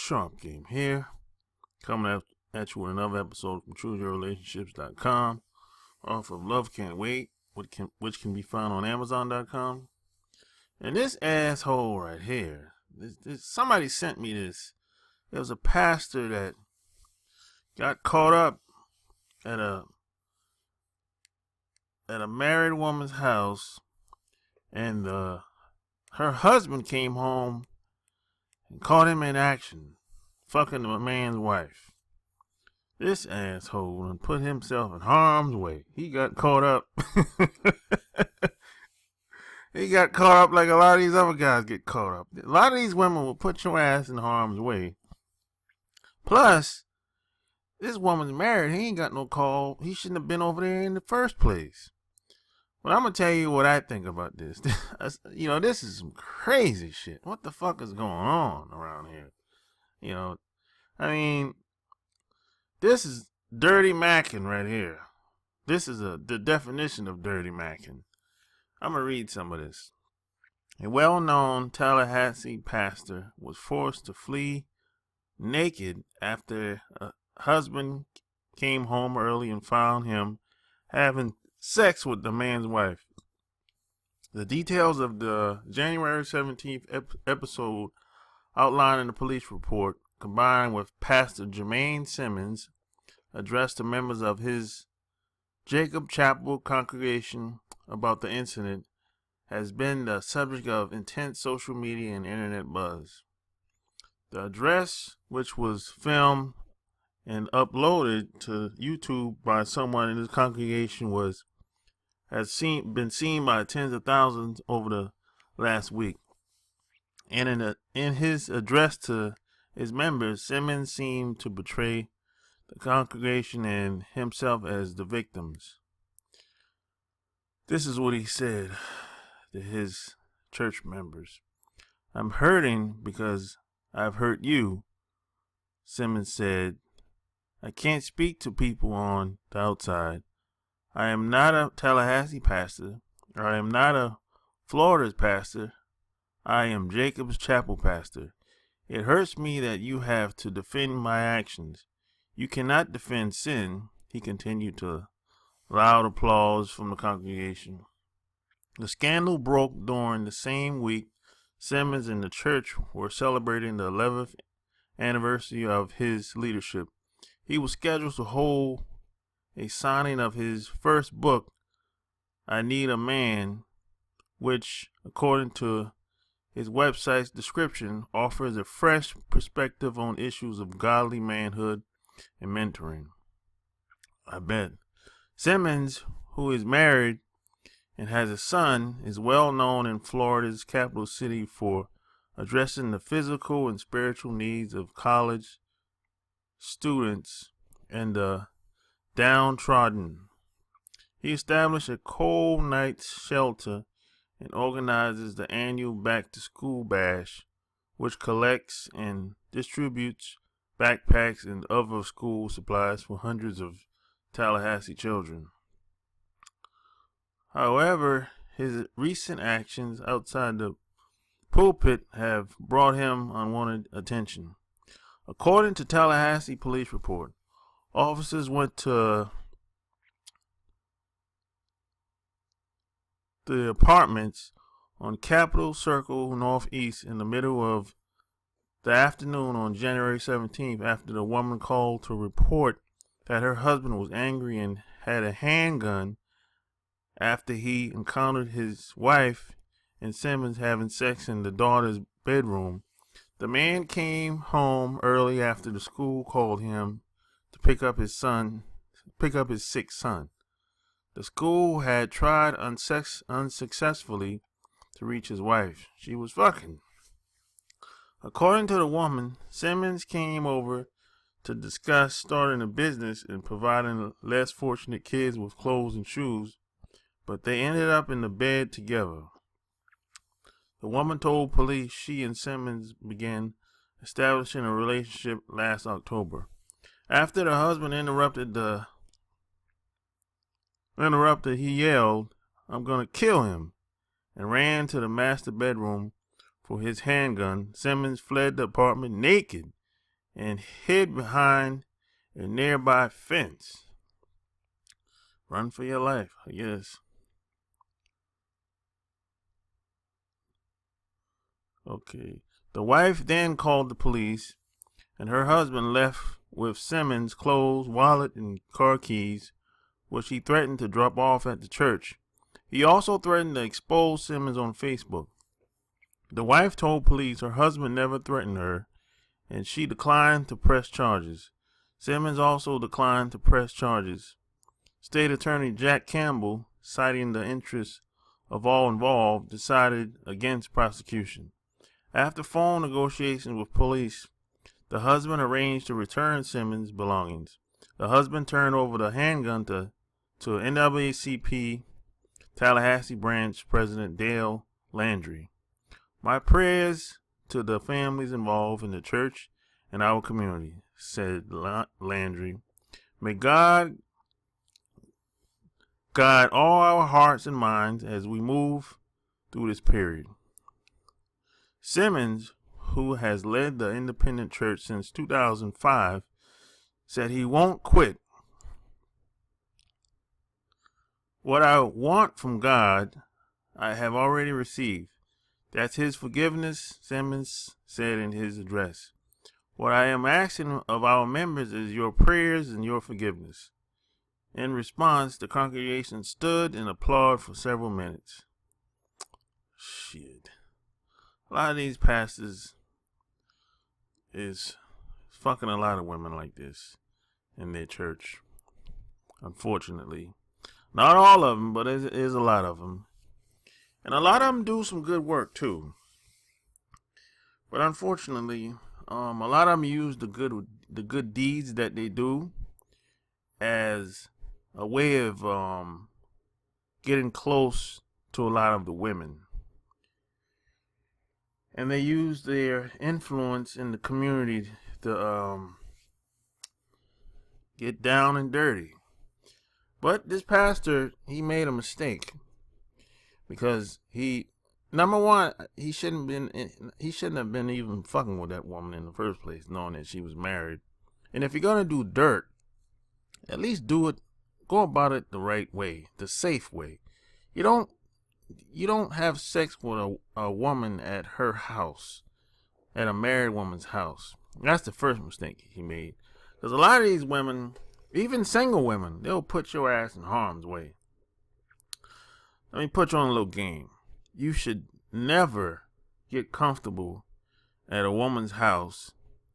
Sharp Game here, coming at you with another episode from ChooseYourRelationships.com, off of Love Can't Wait, which can be found on Amazon.com. And this asshole right here, somebody sent me this. There was a pastor that got caught up at a married woman's house, and her husband came home and caught him in action, fucking a man's wife. This asshole and put himself in harm's way. He got caught up. He got caught up like a lot of these other guys get caught up. A lot of these women will put your ass in harm's way. Plus, this woman's married. He ain't got no call. He shouldn't have been over there in the first place. But I'm going to tell you what I think about this. This is some crazy shit. What the fuck is going on around here? This is dirty macking right here. This is the definition of dirty macking. I'm going to read some of this. A well-known Tallahassee pastor was forced to flee naked after a husband came home early and found him having sex with the man's wife. The details of the January 17th episode outlined in the police report, combined with Pastor Jermaine Simmons' address to members of his Jacob Chapel congregation about the incident, has been the subject of intense social media and internet buzz. The address, which was filmed and uploaded to YouTube by someone in his congregation, been seen by tens of thousands over the last week. And in his address to his members, Simmons seemed to portray the congregation and himself as the victims. This is what he said to his church members. "I'm hurting because I've hurt you," Simmons said. "I can't speak to people on the outside. I am not a Tallahassee pastor, or I am not a Florida's pastor. I am Jacob's Chapel pastor. It hurts me that you have to defend my actions. You cannot defend sin," he continued, to loud applause from the congregation. The scandal broke during the same week Simmons and the church were celebrating the 11th anniversary of his leadership. He was scheduled to hold a signing of his first book, I Need a Man, which, according to his website's description, offers a fresh perspective on issues of godly manhood and mentoring. I bet. Simmons, who is married and has a son, is well known in Florida's capital city for addressing the physical and spiritual needs of college students and the downtrodden. He established a cold night shelter and organizes the annual Back to School Bash, which collects and distributes backpacks and other school supplies for hundreds of Tallahassee children. However, his recent actions outside the pulpit have brought him unwanted attention. According to Tallahassee police report, officers went to the apartments on Capitol Circle Northeast in the middle of the afternoon on January 17th after the woman called to report that her husband was angry and had a handgun after he encountered his wife and Simmons having sex in the daughter's bedroom. The man came home early after the school called him to pick up his sick son. The school had tried unsuccessfully to reach his wife. She was fucking. According to the woman, Simmons came over to discuss starting a business and providing less fortunate kids with clothes and shoes, but they ended up in the bed together. The woman told police she and Simmons began establishing a relationship last October. After the husband interrupted, he yelled, "I'm gonna kill him," and ran to the master bedroom for his handgun. Simmons fled the apartment naked and hid behind a nearby fence. Run for your life, I guess. Okay. The wife then called the police, and her husband left with Simmons' clothes, wallet, and car keys, which he threatened to drop off at the church. He also threatened to expose Simmons on Facebook. The wife told police her husband never threatened her, and she declined to press charges. Simmons also declined to press charges. State Attorney Jack Campbell, citing the interests of all involved, decided against prosecution. After phone negotiations with police, the husband arranged to return Simmons' belongings. The husband turned over the handgun to NAACP Tallahassee branch President Dale Landry. My prayers to the families involved in the church and our community, said Landry. May God guide all our hearts and minds as we move through this period. Simmons, who has led the independent church since 2005, said he won't quit. What I want from God, I have already received. That's his forgiveness, Simmons said in his address. What I am asking of our members is your prayers and your forgiveness. In response, the congregation stood and applauded for several minutes. Shit. A lot of these pastors is fucking a lot of women like this in their church. Unfortunately. Not all of them, but there is a lot of them. And a lot of them do some good work too. But unfortunately, a lot of them use the good deeds that they do as a way of getting close to a lot of the women. And they use their influence in the community to get down and dirty. But this pastor, he made a mistake because number one, he shouldn't have been even fucking with that woman in the first place, knowing that she was married. And if you're gonna do dirt, at least go about it the right way, the safe way. You don't have sex with a woman at her house, at a married woman's house. That's the first mistake he made. Because a lot of these women, even single women, they'll put your ass in harm's way. Let me put you on a little game. You should never get comfortable at a woman's house,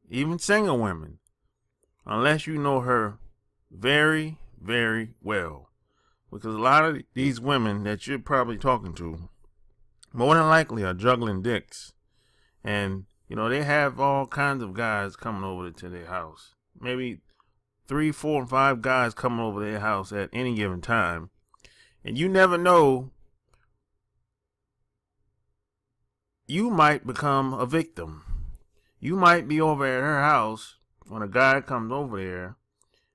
even single women, unless you know her very, very well. Because a lot of these women that you're probably talking to, more than likely are juggling dicks. And, they have all kinds of guys coming over to their house. Maybe 3, 4, and 5 guys coming over their house at any given time. And you never know, you might become a victim. You might be over at her house when a guy comes over there.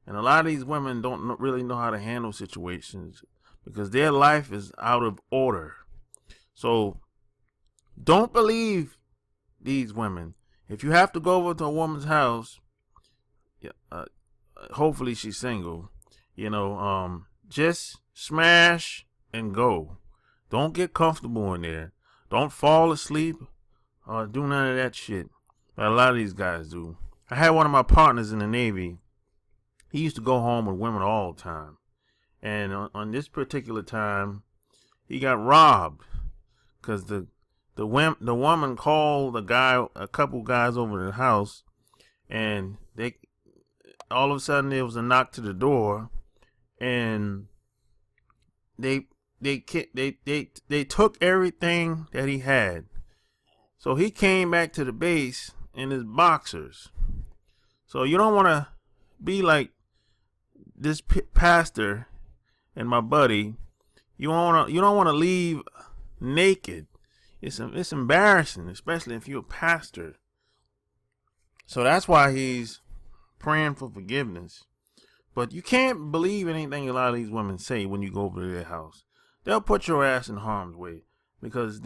And a lot of these women don't really know how to handle situations because their life is out of order. So don't believe these women. If you have to go over to a woman's house, hopefully she's single, just smash and go. Don't get comfortable in there. Don't fall asleep or do none of that shit that a lot of these guys do. I had one of my partners in the Navy. He used to go home with women all the time. And on this particular time, he got robbed because the woman called a couple guys over to the house, and they all of a sudden there was a knock to the door, and they took everything that he had. So he came back to the base in his boxers. So you don't want to be like this pastor and my buddy. You don't want to leave naked. It's embarrassing, especially if you're a pastor. So that's why he's praying for forgiveness. But you can't believe anything a lot of these women say when you go over to their house. They'll put your ass in harm's way because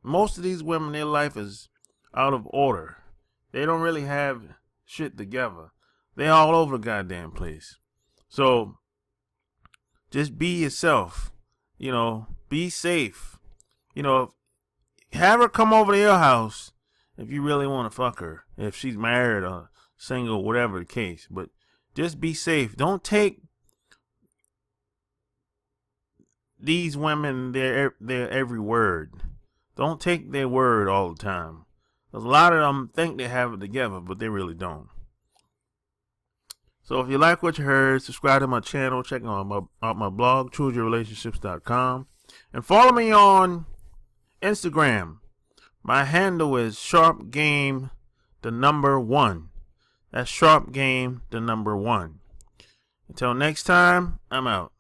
most of these women, their life is out of order. They don't really have shit together. They all over the goddamn place. So just be yourself. You know, be safe. You know, have her come over to your house if you really want to fuck her. If she's married or single, whatever the case. But just be safe. Don't take these women their every word. Don't take their word all the time. Because a lot of them think they have it together, but they really don't. So if you like what you heard, subscribe to my channel, check out my blog, chooseyourrelationships.com, and follow me on Instagram. My handle is sharpgame1. That's sharpgame1. Until next time, I'm out.